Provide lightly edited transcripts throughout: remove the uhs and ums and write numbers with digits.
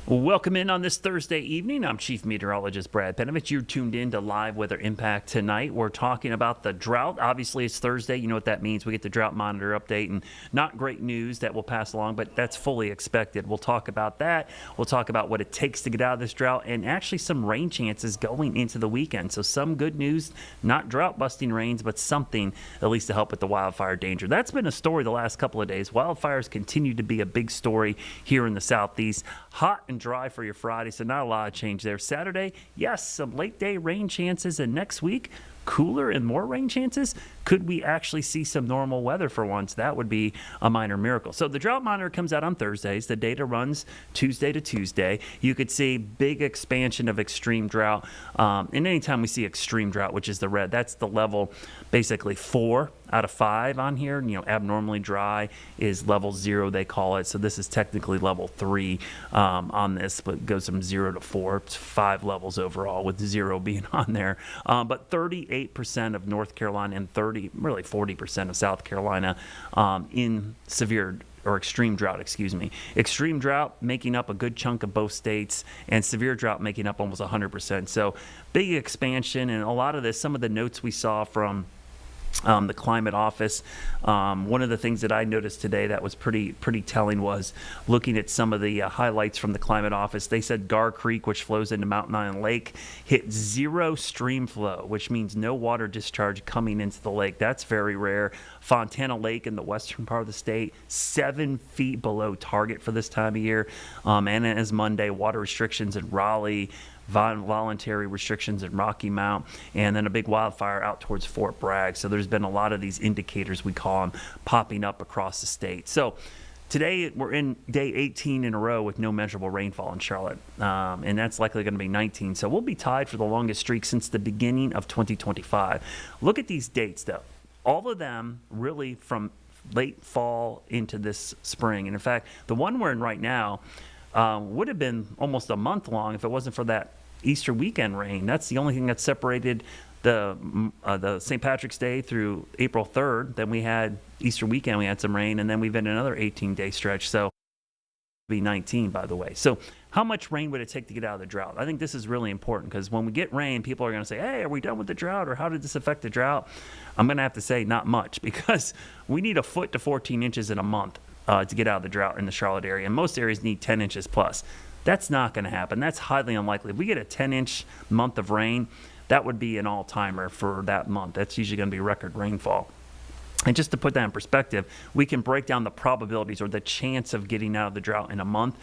Welcome in on this Thursday evening. I'm Chief Meteorologist Brad Panovich. You're tuned in to Live Weather Impact tonight. We're talking about the drought. Obviously, it's Thursday. You know what that means. We get the drought monitor update, and not great news that we'll pass along, but that's fully expected. We'll talk about that. We'll talk about what it takes to get out of this drought, and actually some rain chances going into the weekend. So some good news, not drought-busting rains, but something at least to help with the wildfire danger. That's been a story the last couple of days. Wildfires continue to be a big story here in the Southeast. Hot and dry for your Friday, so not a lot of change there. Saturday, yes, some late day rain chances, and next week, cooler and more rain chances. Could we actually see some normal weather for once? That would be a minor miracle. So the drought monitor comes out on Thursdays. The data runs Tuesday to Tuesday. You could see big expansion of extreme drought. And anytime we see extreme drought, which is the red, that's the level basically 4 out of 5 on here. You know, abnormally dry is level 0, they call it. So this is technically level 3 on this, but it goes from 0 to 4. It's 5 levels overall, with 0 being on there. But 38% of North Carolina and 40% of South Carolina in severe or extreme drought, Extreme drought making up a good chunk of both states, and severe drought making up almost 100%. So big expansion, and a lot of this, some of the notes we saw from the climate office. One of the things that I noticed today that was pretty telling was looking at some of the highlights from the climate office. They said Gar Creek, which flows into Mountain Island Lake, hit 0 stream flow, which means no water discharge coming into the lake. That's very rare. Fontana Lake in the western part of the state, 7 feet below target for this time of year. And as Monday, water restrictions in Raleigh, voluntary restrictions in Rocky Mount, and then a big wildfire out towards Fort Bragg. So there's been a lot of these indicators, we call them, popping up across the state. So today we're in day 18 in a row with no measurable rainfall in Charlotte, and that's likely going to be 19. So we'll be tied for the longest streak since the beginning of 2025. Look at these dates, though. All of them really from late fall into this spring. And in fact, the one we're in right now would have been almost a month long if it wasn't for that Easter weekend rain. That's the only thing that separated the St. Patrick's Day through April 3rd. Then we had Easter weekend, we had some rain, and then we've had another 18-day stretch. So be 19, by the way. So how much rain would it take to get out of the drought? I think this is really important, because when we get rain, people are going to say, hey, are we done with the drought, or how did this affect the drought? I'm going to have to say not much, because we need 1 foot to 14 inches in a month to get out of the drought in the Charlotte area. And most areas need 10 inches plus. That's not going to happen. That's highly unlikely. If we get a 10-inch month of rain, that would be an all-timer for that month. That's usually going to be record rainfall. And just to put that in perspective, we can break down the probabilities or the chance of getting out of the drought in a month.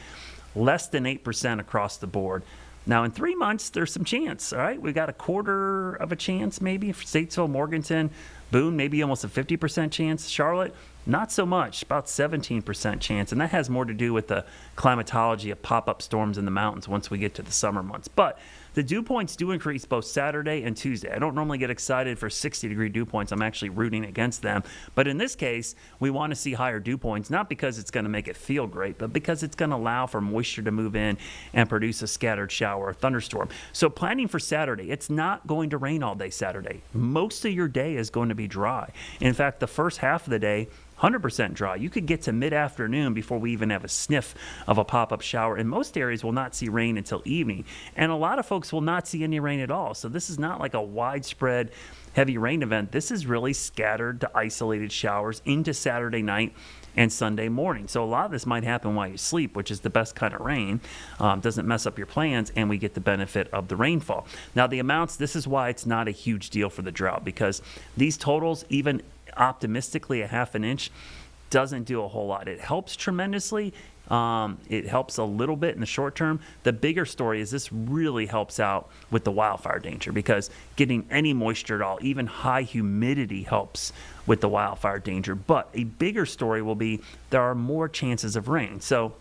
Less than 8% across the board. Now, in 3 months, there's some chance, all right? We got 1/4 of a chance maybe for Statesville, Morganton, Boone, maybe almost a 50% chance. Charlotte, not so much, about 17% chance. And that has more to do with the climatology of pop-up storms in the mountains once we get to the summer months. But the dew points do increase both Saturday and Tuesday. I don't normally get excited for 60-degree dew points. I'm actually rooting against them. But in this case, we want to see higher dew points, not because it's going to make it feel great, but because it's going to allow for moisture to move in and produce a scattered shower or thunderstorm. So planning for Saturday, it's not going to rain all day Saturday. Most of your day is going to be dry. In fact, the first half of the day, 100% dry. You could get to mid-afternoon before we even have a sniff of a pop-up shower. And most areas will not see rain until evening. And a lot of folks will not see any rain at all. So this is not like a widespread heavy rain event. This is really scattered to isolated showers into Saturday night and Sunday morning. So a lot of this might happen while you sleep, which is the best kind of rain. Doesn't mess up your plans, and we get the benefit of the rainfall. Now the amounts, this is why it's not a huge deal for the drought, because these totals, even optimistically a 1/2 inch, doesn't do a whole lot. It helps tremendously. It helps a little bit in the short term. The bigger story is this really helps out with the wildfire danger, because getting any moisture at all, even high humidity, helps with the wildfire danger. But a bigger story will be there are more chances of rain. So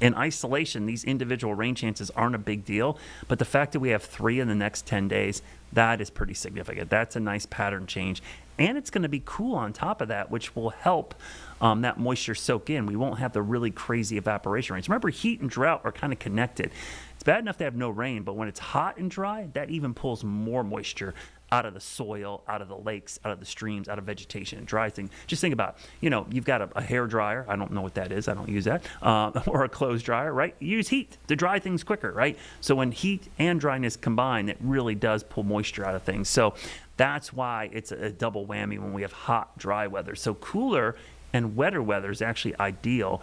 in isolation, these individual rain chances aren't a big deal, but the fact that we have 3 in the next 10 days, that is pretty significant. That's a nice pattern change. And it's going to be cool on top of that, which will help that moisture soak in. We won't have the really crazy evaporation rates. Remember, heat and drought are kind of connected. It's bad enough to have no rain, but when it's hot and dry, that even pulls more moisture out of the soil, out of the lakes, out of the streams, out of vegetation, and dry things. Just think about, you've got a hair dryer. I don't know what that is. I don't use that. Or a clothes dryer, right? You use heat to dry things quicker, right? So when heat and dryness combine, it really does pull moisture out of things. So that's why it's a double whammy when we have hot, dry weather. So cooler and wetter weather is actually ideal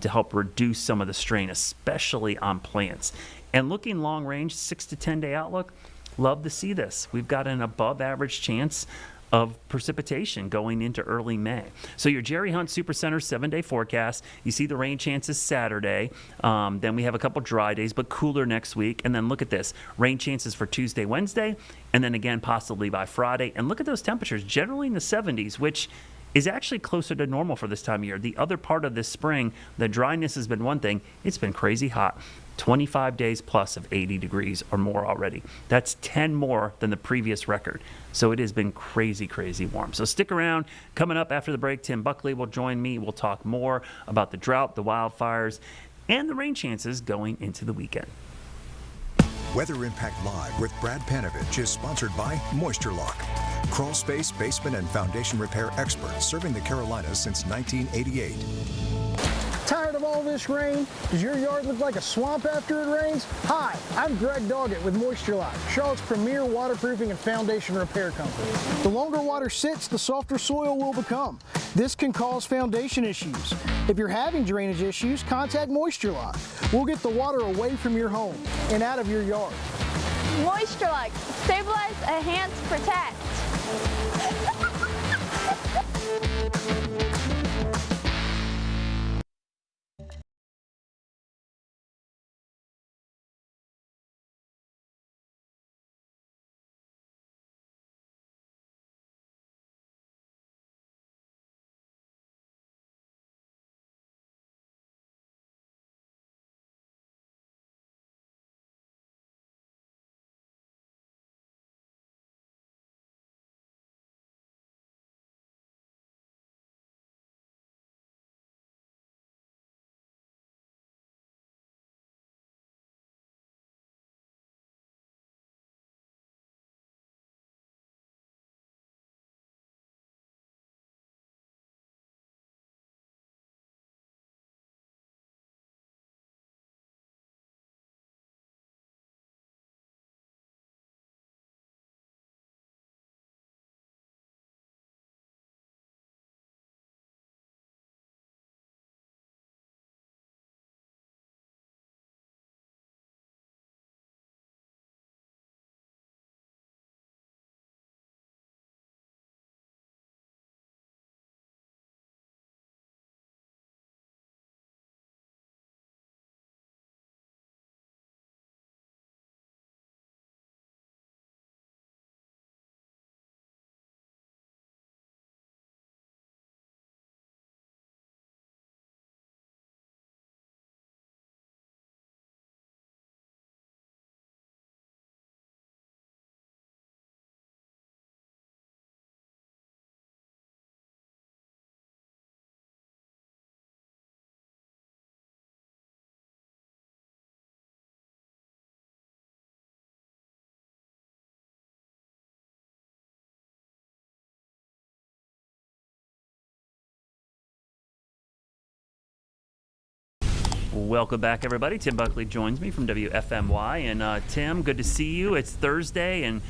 to help reduce some of the strain, especially on plants. And looking long range, 6 to 10 day outlook, love to see this. We've got an above average chance of precipitation going into early May. So your Jerry Hunt Supercenter 7-day forecast, you see the rain chances Saturday. Then we have a couple dry days, but cooler next week. And then look at this, rain chances for Tuesday, Wednesday, and then again possibly by Friday. And look at those temperatures, generally in the 70s, which is actually closer to normal for this time of year. The other part of this spring, the dryness has been one thing. It's been crazy hot. 25 days plus of 80 degrees or more already. That's 10 more than the previous record. So it has been crazy, crazy warm. So stick around. Coming up after the break, Tim Buckley will join me. We'll talk more about the drought, the wildfires, and the rain chances going into the weekend. Weather Impact Live with Brad Panovich is sponsored by Moisture Lock, crawl space, basement, and foundation repair experts serving the Carolinas since 1988. Tired of all this rain? Does your yard look like a swamp after it rains? Hi, I'm Greg Doggett with Moisture Lock, Charlotte's premier waterproofing and foundation repair company. The longer water sits, the softer soil will become. This can cause foundation issues. If you're having drainage issues, contact Moisture Lock. We'll get the water away from your home and out of your yard. Moisture Lock, stabilize, enhance, protect. Welcome back, everybody. Tim Buckley joins me from WFMY, and Tim, good to see you. It's Thursday, and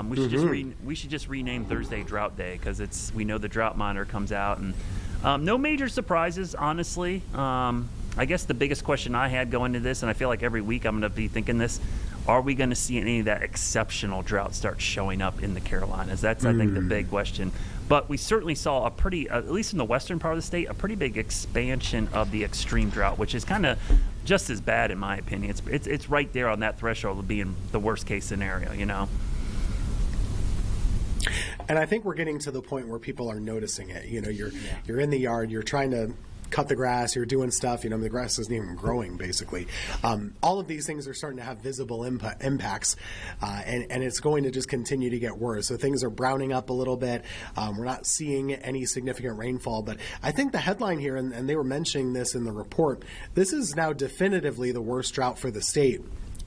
we should just rename Thursday Drought Day because we know the drought monitor comes out, and no major surprises, honestly. I guess the biggest question I had going into this, and I feel like every week I'm going to be thinking this: are we going to see any of that exceptional drought start showing up in the Carolinas? That's, I think, the big question. But we certainly saw a pretty, at least in the western part of the state, a pretty big expansion of the extreme drought, which is kind of just as bad in my opinion. It's right there on that threshold of being the worst case scenario, you know? And I think we're getting to the point where people are noticing it. You know, you're in the yard, you're trying to cut the grass, you're doing stuff, you know, the grass isn't even growing, basically. All of these things are starting to have visible impacts, and it's going to just continue to get worse. So things are browning up a little bit. We're not seeing any significant rainfall, but I think the headline here, and they were mentioning this in the report, this is now definitively the worst drought for the state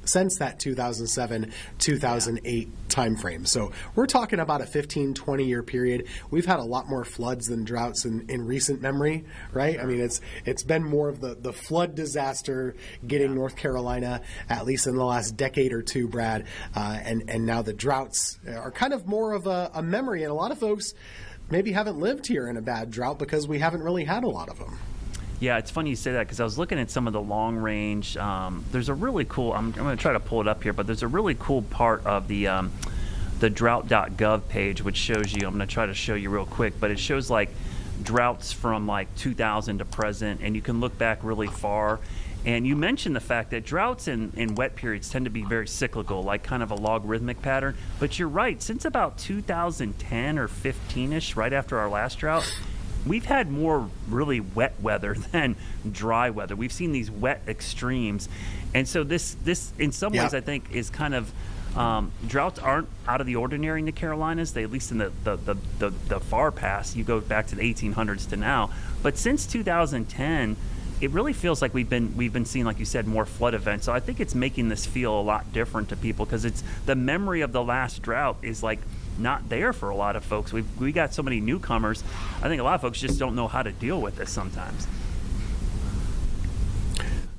since that 2007, 2008 timeframe. So we're talking about a 15, 20-year period. We've had a lot more floods than droughts in recent memory, right? I mean, it's been more of the flood disaster getting North Carolina, at least in the last decade or two, Brad. And now the droughts are kind of more of a memory. And a lot of folks maybe haven't lived here in a bad drought because we haven't really had a lot of them. Yeah, it's funny you say that because I was looking at some of the long range. There's a really cool, I'm going to try to pull it up here, but there's a really cool part of the drought.gov page which shows you, I'm going to try to show you real quick, but it shows like droughts from like 2000 to present, and you can look back really far. And you mentioned the fact that droughts in wet periods tend to be very cyclical, like kind of a logarithmic pattern. But you're right, since about 2010 or 15-ish, right after our last drought, we've had more really wet weather than dry weather. We've seen these wet extremes. And so this in some ways, I think, is kind of droughts aren't out of the ordinary in the Carolinas. They, at least in the far past, you go back to the 1800s to now. But since 2010, it really feels like we've been seeing, like you said, more flood events. So I think it's making this feel a lot different to people because it's the memory of the last drought is like not there for a lot of folks. We got so many newcomers. I think a lot of folks just don't know how to deal with this sometimes.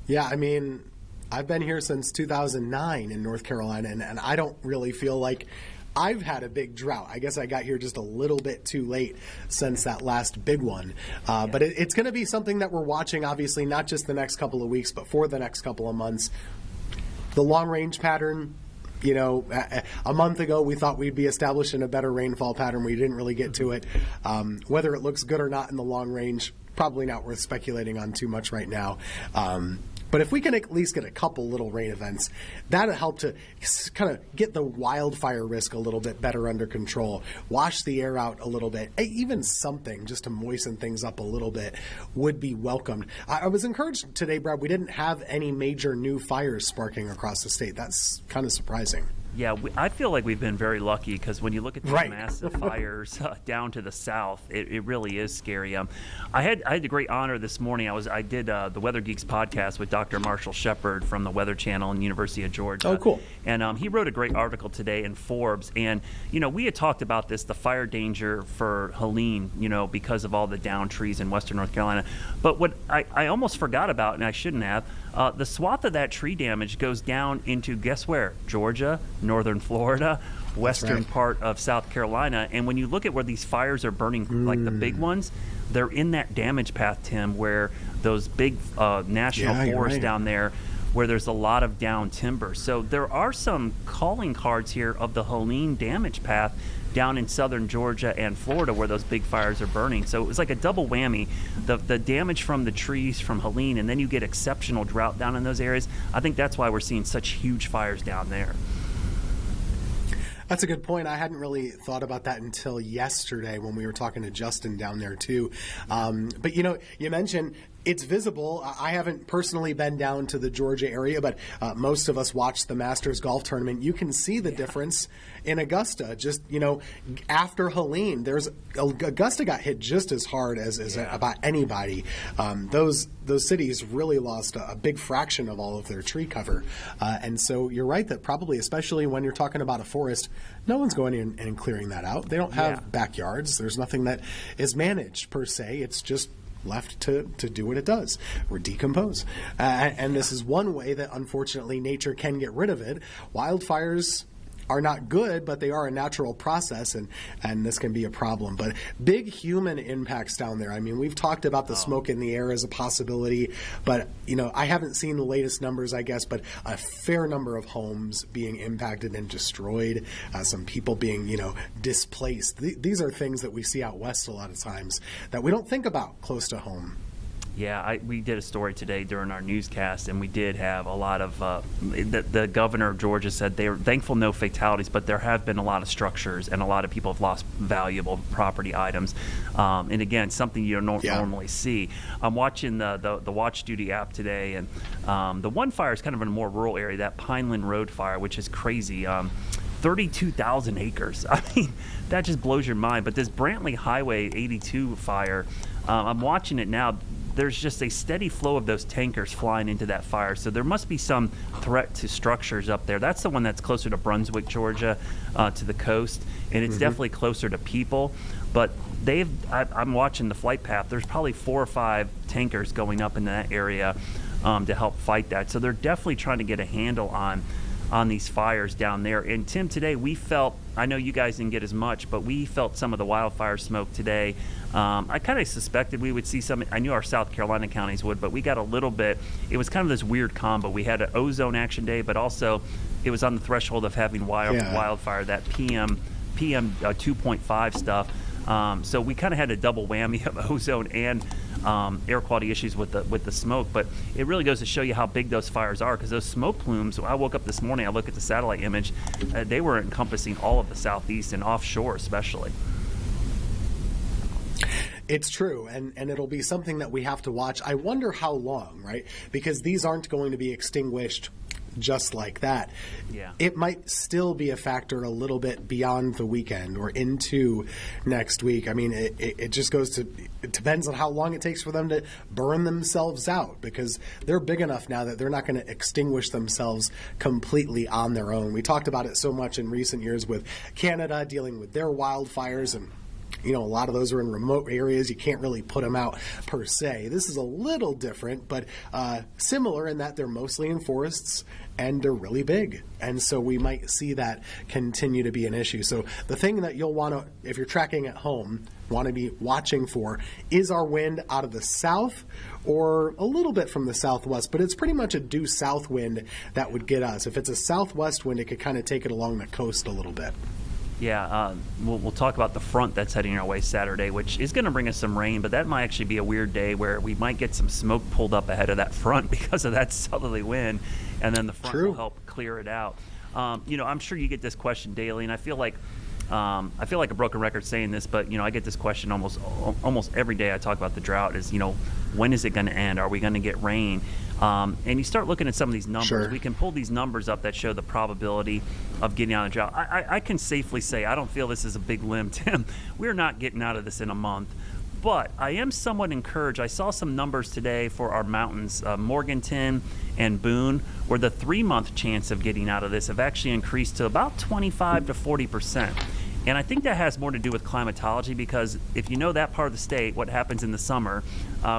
Yeah, I mean, I've been here since 2009 in North Carolina, and I don't really feel like I've had a big drought. I guess I got here just a little bit too late since that last big one. But it's going to be something that we're watching, obviously, not just the next couple of weeks, but for the next couple of months. The long-range pattern, you know, a month ago we thought we'd be established in a better rainfall pattern. We didn't really get to it. Whether it looks good or not in the long range, probably not worth speculating on too much right now. But if we can at least get a couple little rain events, that'll help to kind of get the wildfire risk a little bit better under control, wash the air out a little bit. Even something just to moisten things up a little bit would be welcomed. I was encouraged today, Brad, we didn't have any major new fires sparking across the state. That's kind of surprising. Yeah, I feel like we've been very lucky because when you look at these massive fires down to the south, it really is scary. I had the great honor this morning. I did the Weather Geeks podcast with Dr. Marshall Shepard from the Weather Channel and University of Georgia. Oh, cool. And he wrote a great article today in Forbes. And, you know, we had talked about this, the fire danger for Helene, you know, because of all the down trees in western North Carolina. But what I almost forgot about, and I shouldn't have, the swath of that tree damage goes down into, guess where? Georgia, northern Florida, western part of South Carolina. And when you look at where these fires are burning, like the big ones, they're in that damage path, Tim, where those big national forests down there, where there's a lot of down timber. So there are some calling cards here of the Helene damage path down in southern Georgia and Florida where those big fires are burning. So it was like a double whammy, the damage from the trees from Helene, and then you get exceptional drought down in those areas. I think that's why we're seeing such huge fires down there. That's a good point. I hadn't really thought about that until yesterday when we were talking to Justin down there too. But you know, you mentioned it's visible. I haven't personally been down to the Georgia area, but most of us watch the Masters golf tournament. You can see the difference in Augusta. Just, you know, after Helene, Augusta got hit just as hard as about anybody. Those cities really lost a big fraction of all of their tree cover. And so you're right that probably, especially when you're talking about a forest, no one's going in and clearing that out. They don't have backyards. There's nothing that is managed per se. It's just left to do what it does, or decompose. And this is one way that, unfortunately, nature can get rid of it. Wildfires are not good, but they are a natural process, and this can be a problem. But big human impacts down there. I mean, we've talked about the smoke in the air as a possibility, but, you know, I haven't seen the latest numbers, I guess, but a fair number of homes being impacted and destroyed, some people being, you know, displaced. These are things that we see out west a lot of times that we don't think about close to home. Yeah, we did a story today during our newscast, and we did have a lot of the governor of Georgia said they were thankful no fatalities, but there have been a lot of structures and a lot of people have lost valuable property items. And again, something you don't normally see. I'm watching the Watch Duty app today, and the one fire is kind of in a more rural area, that Pineland Road fire, which is crazy. 32,000 acres. I mean, that just blows your mind. But this Brantley Highway 82 fire, I'm watching it now. there's just a steady flow of those tankers flying into that fire. So there must be some threat to structures up there. That's the one that's closer to Brunswick, Georgia, to the coast, and it's definitely closer to people. But I'm watching the flight path. There's probably 4 or 5 tankers going up in that area to help fight that. So they're definitely trying to get a handle on these fires down there. And Tim, today we felt, I know you guys didn't get as much, but we felt some of the wildfire smoke today. I kind of suspected we would see some. I knew our South Carolina counties would, but we got a little bit. It was kind of this weird combo. We had an ozone action day, but also it was on the threshold of having wildfire, that PM 2.5 stuff. So we kind of had a double whammy of ozone and air quality issues with the smoke. But it really goes to show you how big those fires are, because those smoke plumes, I woke up this morning, I look at the satellite image, they were encompassing all of the southeast and offshore especially. It's true, and it'll be something that we have to watch. I wonder how long, right? Because these aren't going to be extinguished just like that. Yeah. It might still be a factor a little bit beyond the weekend or into next week. I mean, it just goes to, it depends on how long it takes for them to burn themselves out, because they're big enough now that they're not going to extinguish themselves completely on their own. We talked about it so much in recent years with Canada dealing with their wildfires, and a lot of those are in remote areas. You can't really put them out per se. This is a little different, but similar in that they're mostly in forests and they're really big. And so we might see that continue to be an issue. So the thing that you'll want to, if you're tracking at home, want to be watching for is our wind out of the south or a little bit from the southwest, but it's pretty much a due south wind that would get us. If it's a southwest wind, it could kind of take it along the coast a little bit. Yeah, we'll talk about the front that's heading our way Saturday, which is going to bring us some rain, but that might actually be a weird day where we might get some smoke pulled up ahead of that front because of that southerly wind, and then the front will help clear it out. I'm sure you get this question daily, and I feel like a broken record saying this, but I get this question almost every day I talk about the drought is, when is it going to end? Are we going to get rain? And you start looking at some of these numbers. Sure. We can pull these numbers up that show the probability of getting out of the drought. I can safely say, I don't feel this is a big limb, Tim. We're not getting out of this in a month. But I am somewhat encouraged. I saw some numbers today for our mountains, Morganton and Boone, where the 3-month chance of getting out of this have actually increased to about 25 to 40%. And I think that has more to do with climatology, because if you know that part of the state, what happens in the summer,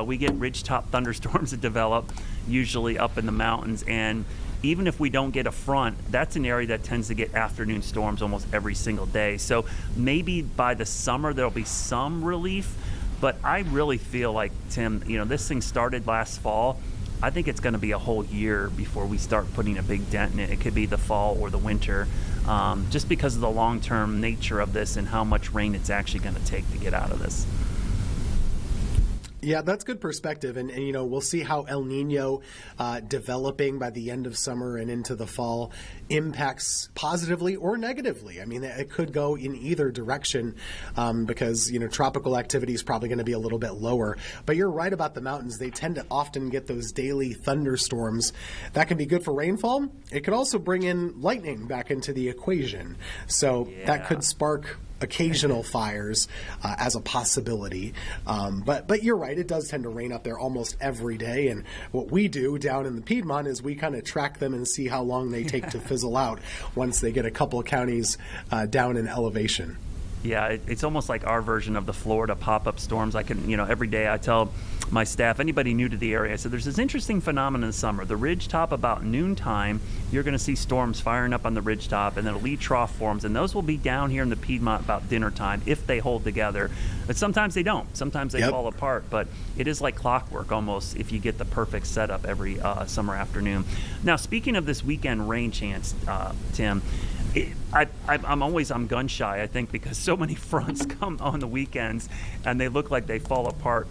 we get ridgetop thunderstorms that develop, usually up in the mountains. And even if we don't get a front, that's an area that tends to get afternoon storms almost every single day. So maybe by the summer there'll be some relief. But I really feel like, Tim, this thing started last fall. I think it's going to be a whole year before we start putting a big dent in it. It could be the fall or the winter, just because of the long-term nature of this and how much rain it's actually going to take to get out of this. Yeah, that's good perspective. And we'll see how El Nino developing by the end of summer and into the fall impacts positively or negatively. I mean, it could go in either direction because, tropical activity is probably going to be a little bit lower. But you're right about the mountains. They tend to often get those daily thunderstorms. That can be good for rainfall. It could also bring in lightning back into the equation. So that could spark occasional fires as a possibility. But you're right, it does tend to rain up there almost every day. And what we do down in the Piedmont is we kind of track them and see how long they take to fizzle out once they get a couple of counties down in elevation. Yeah, it's almost like our version of the Florida pop-up storms. I can, every day I tell my staff, anybody new to the area, I said there's this interesting phenomenon in the summer. The ridgetop about noontime, you're going to see storms firing up on the ridgetop, and then a lee trough forms, and those will be down here in the Piedmont about dinner time if they hold together. But sometimes they don't. Sometimes they fall apart. But it is like clockwork almost if you get the perfect setup every summer afternoon. Now, speaking of this weekend rain chance, Tim, I'm gun shy, I think, because so many fronts come on the weekends and they look like they fall apart.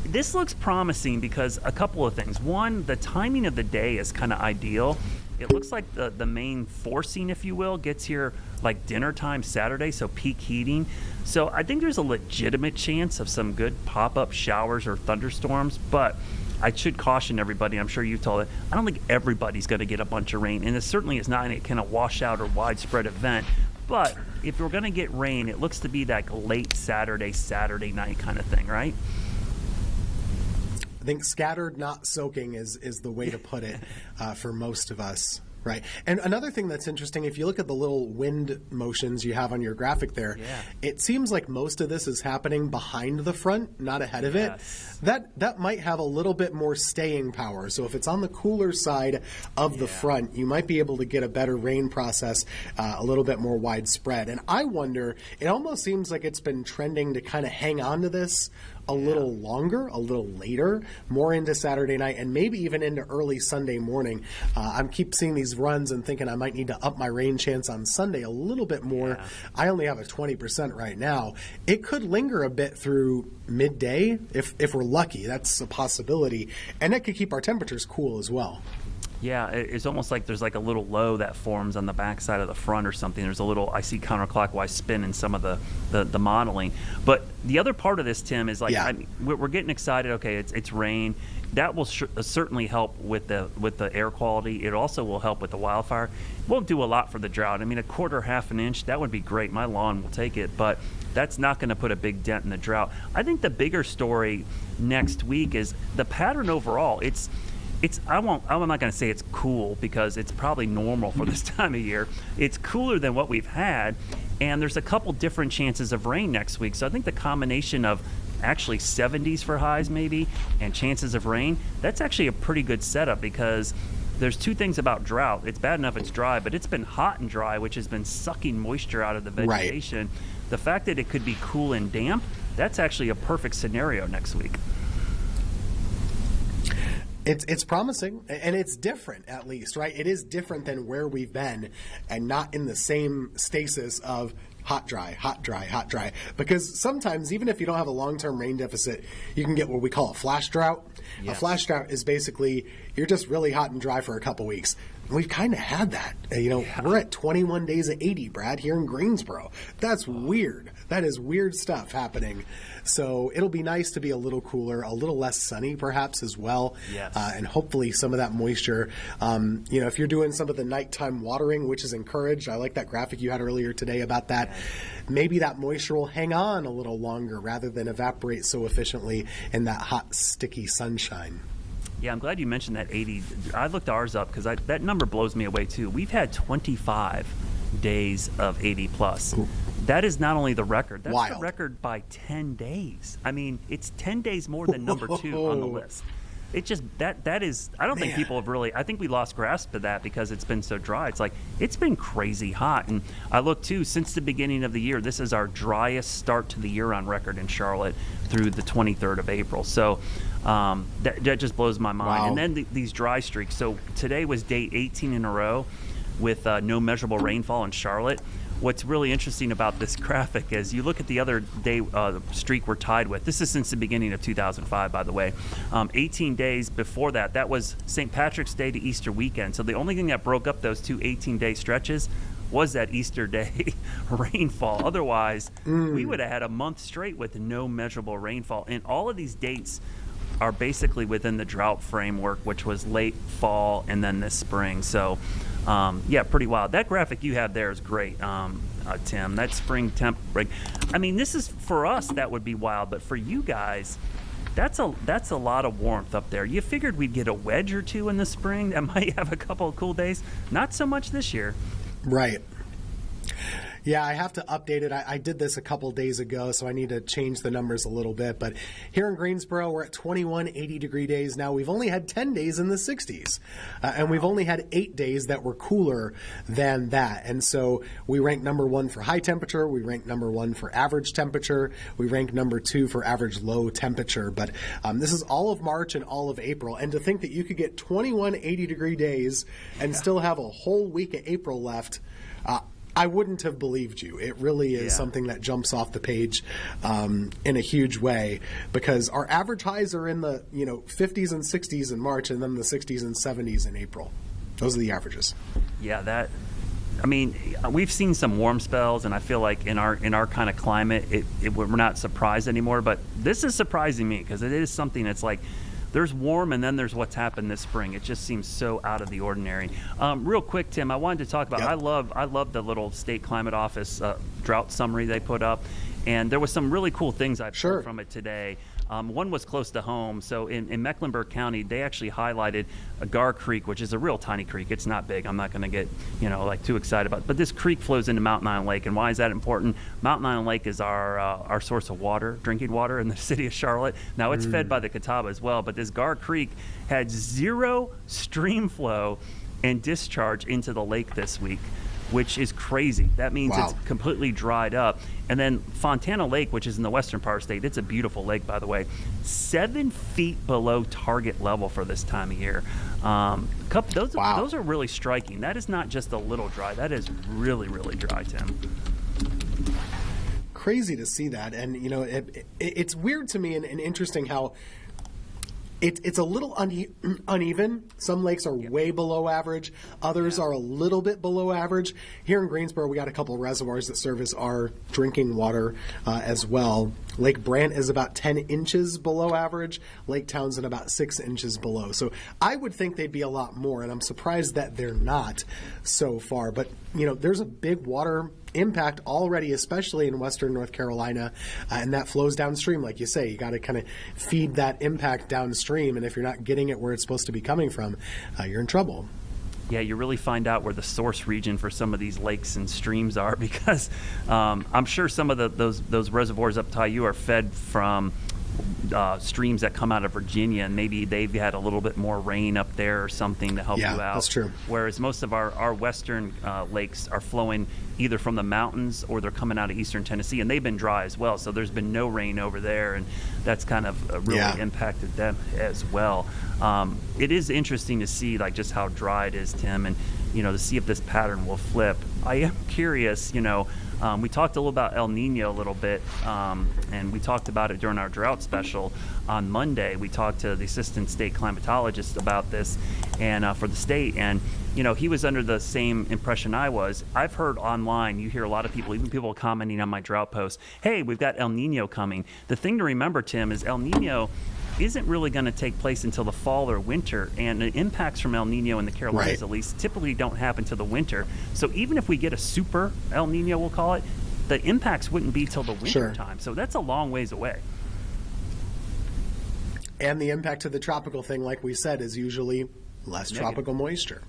This looks promising because a couple of things. One, the timing of the day is kind of ideal. It looks like the main forcing, if you will, gets here like dinner time Saturday, so peak heating. So I think there's a legitimate chance of some good pop-up showers or thunderstorms, but I should caution everybody, I'm sure you've told it, I don't think everybody's going to get a bunch of rain, and it certainly is not any kind of washout or widespread event. But if we're going to get rain, it looks to be like late Saturday night kind of thing, right? I think scattered, not soaking, is the way to put it for most of us. Right. And another thing that's interesting, if you look at the little wind motions you have on your graphic there, it seems like most of this is happening behind the front, not ahead of it. That might have a little bit more staying power. So if it's on the cooler side of the front, you might be able to get a better rain process a little bit more widespread. And I wonder, it almost seems like it's been trending to kind of hang on to this a little longer, a little later, more into Saturday night, and maybe even into early Sunday morning. I keep seeing these runs and thinking I might need to up my rain chance on Sunday a little bit more. I only have a 20% right now. It could linger a bit through midday if we're lucky. That's a possibility, and that could keep our temperatures cool as well. Yeah, it's almost like there's like a little low that forms on the backside of the front or something. There's a little, I see counterclockwise spin in some of the modeling. But the other part of this, Tim, is like we're getting excited. Okay, it's rain. That will certainly help with the air quality. It also will help with the wildfire. Won't do a lot for the drought. I mean, a quarter, half an inch, that would be great. My lawn will take it, but that's not going to put a big dent in the drought. I think the bigger story next week is the pattern overall. I'm not going to say it's cool because it's probably normal for this time of year. It's cooler than what we've had, and there's a couple different chances of rain next week. So I think the combination of actually 70s for highs maybe and chances of rain, that's actually a pretty good setup because there's two things about drought. It's bad enough it's dry, but it's been hot and dry, which has been sucking moisture out of the vegetation. Right. The fact that it could be cool and damp, that's actually a perfect scenario next week. It's promising, and it's different, at least, right? It is different than where we've been, and not in the same stasis of hot, dry, hot, dry, hot, dry. Because sometimes, even if you don't have a long-term rain deficit, you can get what we call a flash drought. Yes. A flash drought is basically you're just really hot and dry for a couple weeks. We've kind of had that. We're at 21 days of 80, Brad, here in Greensboro. That's weird. That is weird stuff happening. So it'll be nice to be a little cooler, a little less sunny perhaps as well. Yes. And hopefully some of that moisture, if you're doing some of the nighttime watering, which is encouraged, I like that graphic you had earlier today about that, maybe that moisture will hang on a little longer rather than evaporate so efficiently in that hot, sticky sunshine. Yeah, I'm glad you mentioned that 80. I looked ours up because that number blows me away too. We've had 25 days of 80 plus. Ooh. That is not only the record, that's Wild. The record by 10 days. I mean, it's 10 days more than number 2 on the list. It just, that is, I don't think people have really, I think we lost grasp of that because it's been so dry. It's like, it's been crazy hot. And I look too, since the beginning of the year, this is our driest start to the year on record in Charlotte through the 23rd of April. So that just blows my mind. Wow. And then these dry streaks. So today was day 18 in a row with no measurable rainfall in Charlotte. What's really interesting about this graphic is you look at the other day streak we're tied with. This is since the beginning of 2005, by the way. 18 days before that was St. Patrick's Day to Easter weekend. So the only thing that broke up those two 18-day stretches was that Easter Day rainfall. Otherwise, we would have had a month straight with no measurable rainfall. And all of these dates are basically within the drought framework, which was late fall and then this spring. So, pretty wild. That graphic you have there is great, Tim. That spring temp break. I mean, this is for us that would be wild, but for you guys, that's a lot of warmth up there. You figured we'd get a wedge or two in the spring that might have a couple of cool days. Not so much this year. Right. Yeah, I have to update it. I did this a couple days ago, so I need to change the numbers a little bit. But here in Greensboro, we're at 21 80-degree days now. We've only had 10 days in the 60s, and we've only had 8 days that were cooler than that. And so we rank number 1 for high temperature. We rank number 1 for average temperature. We rank number 2 for average low temperature. But this is all of March and all of April. And to think that you could get 21 80-degree days and still have a whole week of April left, I wouldn't have believed you. It really is something that jumps off the page in a huge way because our average highs are in the 50s and 60s in March and then the 60s and 70s in April. Those are the averages. Yeah, we've seen some warm spells, and I feel like in our kind of climate, we're not surprised anymore. But this is surprising me because it is something that's like, there's warm, and then there's what's happened this spring. It just seems so out of the ordinary. Real quick, Tim, I wanted to talk about. I love the little state climate office drought summary they put up. And there was some really cool things I Sure. pulled from it today. One was close to home. So in Mecklenburg County, they actually highlighted a Gar Creek, which is a real tiny creek. It's not big. I'm not going to get, like too excited about it. But this creek flows into Mountain Island Lake. And why is that important? Mountain Island Lake is our source of water, drinking water in the city of Charlotte. Now, it's fed by the Catawba as well. But this Gar Creek had zero stream flow and discharge into the lake this week, which is crazy. That means Wow. it's completely dried up. And then Fontana Lake, which is in the western part of the state, it's a beautiful lake, by the way, 7 feet below target level for this time of year. Wow. Those are really striking. That is not just a little dry. That is really, really dry, Tim. Crazy to see that. And, it's weird to me and interesting how it's a little uneven. Some lakes are way below average. Others are a little bit below average. Here in Greensboro, we got a couple of reservoirs that service our drinking water as well. Lake Brant is about 10 inches below average. Lake Townsend about 6 inches below. So I would think they'd be a lot more, and I'm surprised that they're not so far. But, there's a big water impact already, especially in western North Carolina, and that flows downstream. Like you say, you got to kind of feed that impact downstream, and if you're not getting it where it's supposed to be coming from, you're in trouble. Yeah, you really find out where the source region for some of these lakes and streams are, because I'm sure some of those reservoirs up to you are fed from streams that come out of Virginia, and maybe they've had a little bit more rain up there or something to help you out. Yeah, that's true. Whereas most of our western lakes are flowing either from the mountains or they're coming out of eastern Tennessee, and they've been dry as well. So there's been no rain over there, and that's kind of really impacted them as well. It is interesting to see just how dry it is, Tim, and to see if this pattern will flip. I am curious. We talked a little about El Nino a little bit, and we talked about it during our drought special on Monday. We talked to the assistant state climatologist about this, and for the state, and he was under the same impression I was. I've heard online, you hear a lot of people, even people commenting on my drought post, hey, we've got El Nino coming. The thing to remember, Tim, is El Nino isn't really going to take place until the fall or winter, and the impacts from El Nino in the Carolinas, at least, typically don't happen till the winter. So even if we get a super El Nino, we'll call it, the impacts wouldn't be till the winter time. So that's a long ways away. And the impact of the tropical thing, like we said, is usually less tropical moisture.